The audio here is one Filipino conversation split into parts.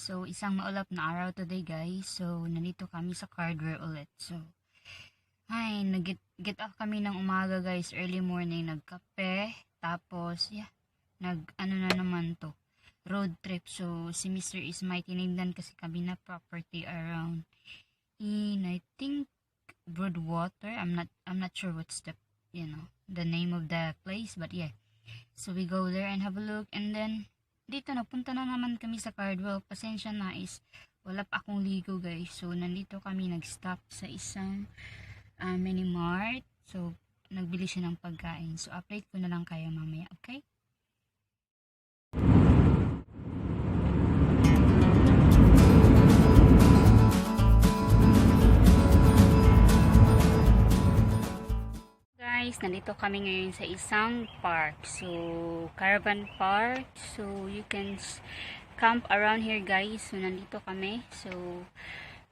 So, isang maulap na araw today guys. So, nandito kami sa Cardware ulit. So, nag-get up kami ng umaga guys. Early morning, nagkape. Tapos, ano na naman to. Road trip. So, si Mr. is may tinignan kasi kami na property around in, I think, Broadwater. I'm not sure what's the name of the place. But yeah. So, we go there and have a look. And then, dito napunta na naman kami sa Cardwell. Pasensya na is wala pa akong ligo guys. So nandito kami nag-stop sa isang mini mart. So nagbili siya ng pagkain. So update ko na lang kayo mamaya, okay? Guys, nandito kami ngayon sa isang park. So, Caravan Park. So, you can camp around here guys. So, nandito kami. So,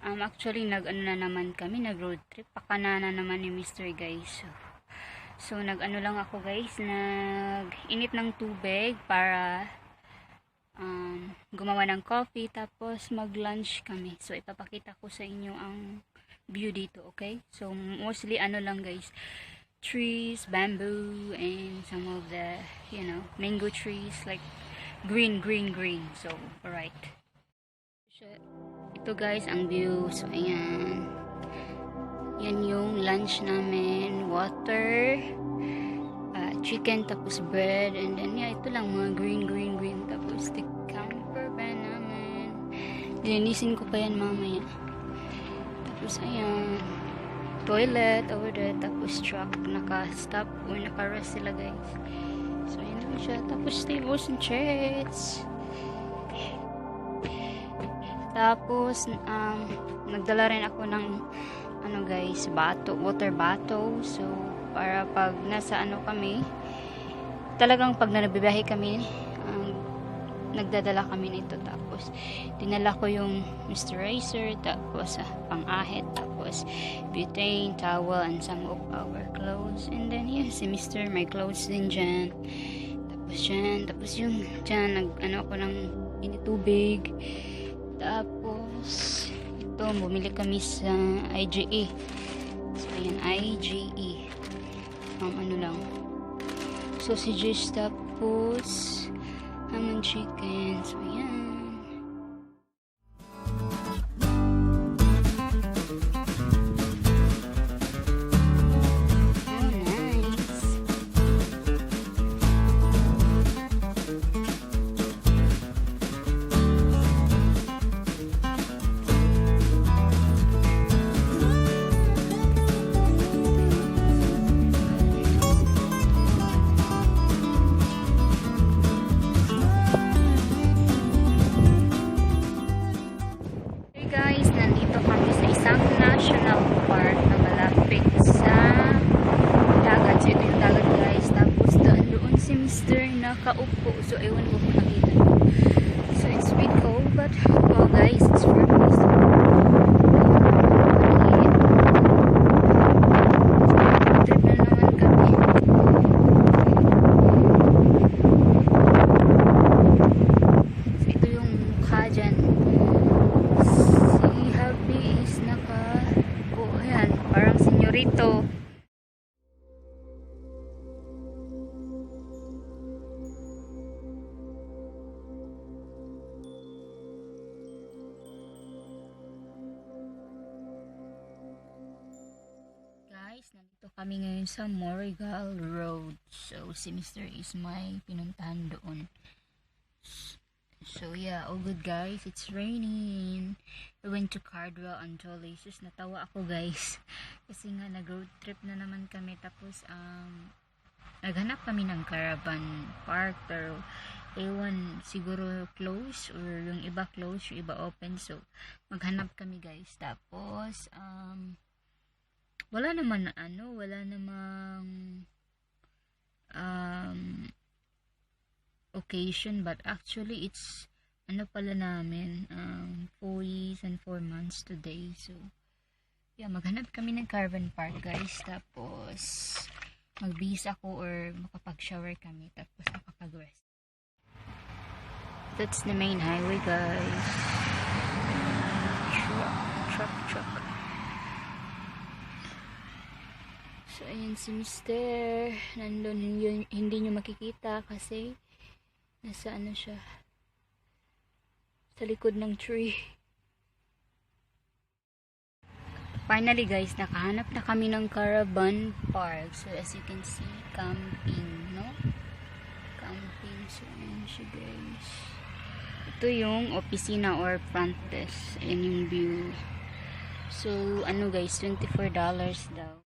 actually, nag-ano na naman kami. Nag-road trip. Pakana na naman ni Mr. guys. So, nag-ano lang ako guys. Nag-init ng tubig para gumawa ng coffee. Tapos, mag-lunch kami. So, ipapakita ko sa inyo ang view dito, okay? So, mostly ano lang guys. Trees, bamboo, and some of the, mango trees, like green. So, alright. Ito guys, ang view. So, ayan. Yan yung lunch namin. Water, chicken, tapos bread, and then, ito lang, mga green. Tapos, the campervan namin. Dilinisin ko pa yan mamaya. Tapos, ayan. Toilet over there, tapos truck, naka-stop or naka-rest sila guys. So yun lang siya, tapos tables and chairs. Tapos nagdala rin ako ng guys, water bottle. So para pag nasa kami, talagang pag nabibiyahe kami, nagdadala kami nito. Tapos dinala ko yung moisturizer, tapos pang-ahit, tapos butane, towel, and some of our clothes. And then si Mr. may clothes din dyan. Tapos yung dyan ako ng initubig. Tapos ito, bumili kami sa IGE. So ayan, IGE, sausages, tapos hamon chicken. So, yan. Oh, nice. Kaupo. So, ewan ko kung nakita. So, it's a bit cold, but, well, guys, it's very nice. Trip na naman kami. So, ito yung mukha dyan. Si Happy is ayan, parang senyorito. Nandito kami ngayon sa Morrigal Road. So, si Mr. is may pinuntahan doon. So, yeah, all good guys. It's raining. We went to Cardwell and Jolly's. Natawa ako guys. Kasi nga, nag-road trip na naman kami. Tapos, naghanap kami ng Caravan Park. Pero, ewan, siguro close. Or yung iba close, yung iba open. So, maghanap kami guys. Tapos, wala namang occasion, but actually it's pala namin 4 years and 4 months today. So yeah, maghanap kami ng Caravan Park guys. Tapos magbihis ako or makapag-shower kami, tapos makapag-rest. That's the main highway, guys. Truck. So, ayan si Mister. Nandun, hindi nyo makikita kasi nasa ano siya, sa likod ng tree. Finally guys, nakahanap na kami ng caravan park. So as you can see, camping, no? Camping. So ayan siya guys. Ito yung opisina or front desk. Ayan yung view. So ano guys, $24 daw.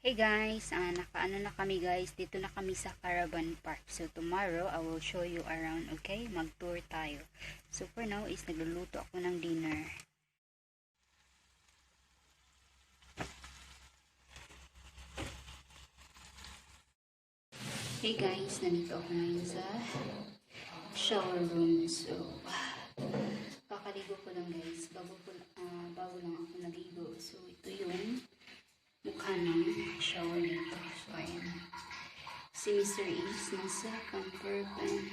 Hey guys, nakaano na kami guys, dito na kami sa Caravan Park. So tomorrow, I will show you around, okay? Mag-tour tayo. So for now is nagluluto ako ng dinner. Hey guys, nandito ako ngayon sa shower room. So, kakaligo ko lang guys, bago lang ako naligo. So ito yung mukha ng shower dito. So, ayan. Si Mr. Is nasa Campervan.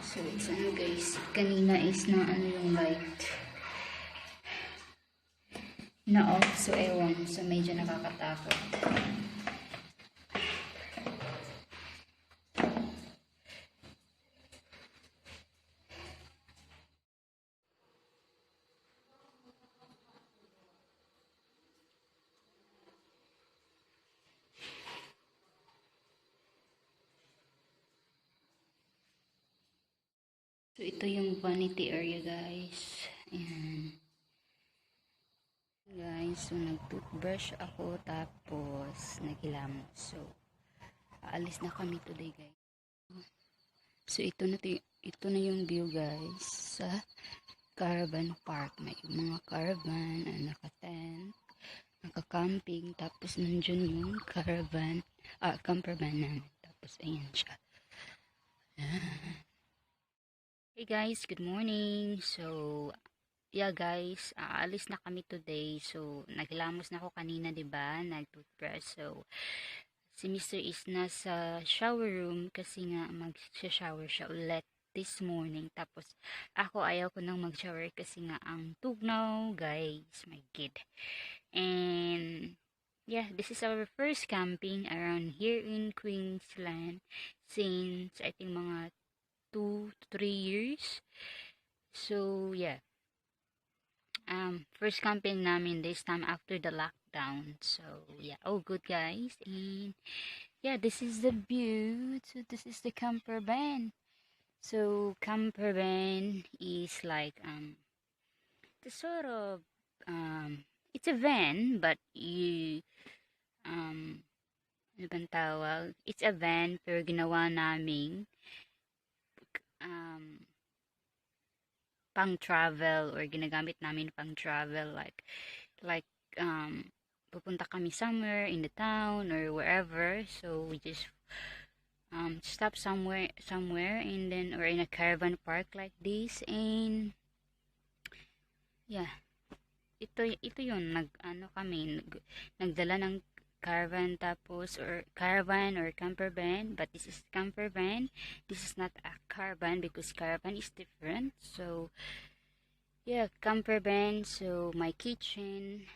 So, it's ano guys. Kanina is na ano yung light. Na off. So, ewan. So, medyo nakakatakot. So, ito yung vanity area, guys. Ayan. Guys, so, nag-toothbrush ako, tapos, naghilamos. So, aalis na kami today, guys. So, ito na yung view, guys, sa Caravan Park. May mga caravan, naka-tent, naka-camping, tapos, nandiyan yung caravan, campervan namin. Tapos, ayan siya. Ayan. Hey guys, good morning. So, yeah guys, aalis na kami today. So, naghilamos na ako kanina, 'di ba? Nag-toothbrush. So, si Mr. is nasa shower room kasi nga mag-shower siya ulit this morning. Tapos, ako ayaw ko nang mag-shower kasi nga ang tugnaw, guys. My kid. And, yeah, this is our first camping around here in Queensland since, I think, mga 2 to 3 years. So yeah, first camping namin this time after the lockdown. So yeah, all good guys. And yeah, this is the view. So this is the Campervan. So Campervan is like the sort of it's a van, but you ano bang tawag? It's a van pero ginawa naming pang travel, or ginagamit namin pang travel, like pupunta kami somewhere in the town or wherever. So we just stop somewhere and then, or in a caravan park like this. And yeah, ito yun, nagdala ng caravan, tapos, or caravan or campervan, but this is campervan. This is not a caravan because caravan is different. So yeah, campervan. So my kitchen,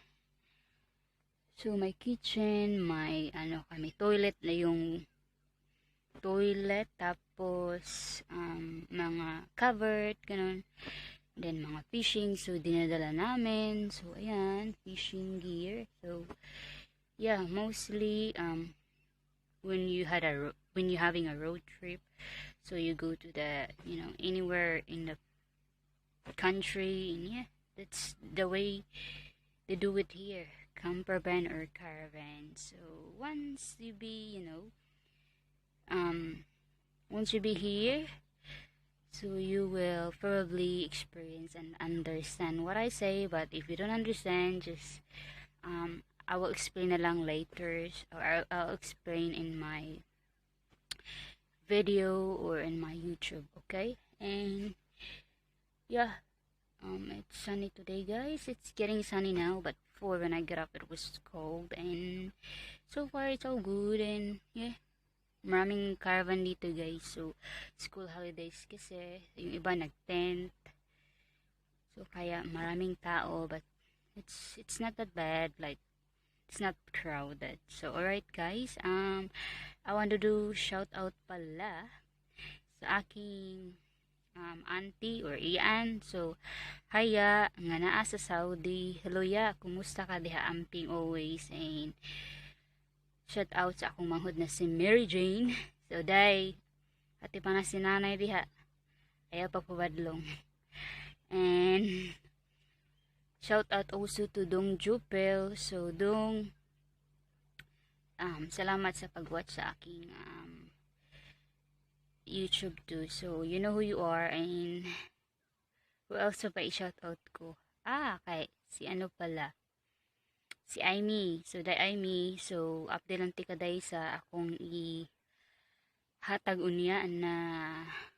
my kami toilet na yung toilet, tapos mga covered ganun, then mga fishing, so dinadala namin. So ayan, fishing gear. So yeah, mostly when you're having a road trip, so you go to the anywhere in the country, and yeah, that's the way they do it here, campervan or caravan. So once you be here, so you will probably experience and understand what I say. But if you don't understand, just I will explain na lang later, or I'll explain in my video or in my YouTube, okay? And yeah, it's sunny today, guys. It's getting sunny now, but before when I got up, it was cold, and so far it's all good. And yeah, maraming caravan dito, guys. So school holidays kasi yung iba nag-tent, so kaya maraming tao, but it's not that bad. Like, it's not crowded. So alright, guys. I want to do shout out pala sa aking auntie or ian. So haya nga naa sa Saudi. Hello ya, kumusta ka diha amping always. And shout out sa akong manghod na si Mary Jane. So day ati pa na si nanay diha, ayaw pa pabadlong. And shout out also to Dong Jupel. So Dong, salamat sa pag-watch sa aking YouTube too. So you know who you are. And who else pa i-shout out ko? Kay si ano pala, si Aimee. So day Aimee, so update lang tika day sa akong hatag unya na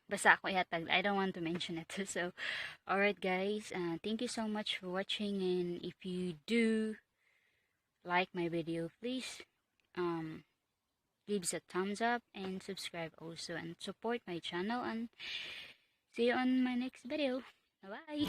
basta ako ihatag. I don't want to mention it. So alright, guys, thank you so much for watching. And if you do like my video, please give us a thumbs up and subscribe also, and support my channel, and see you on my next video. Bye bye.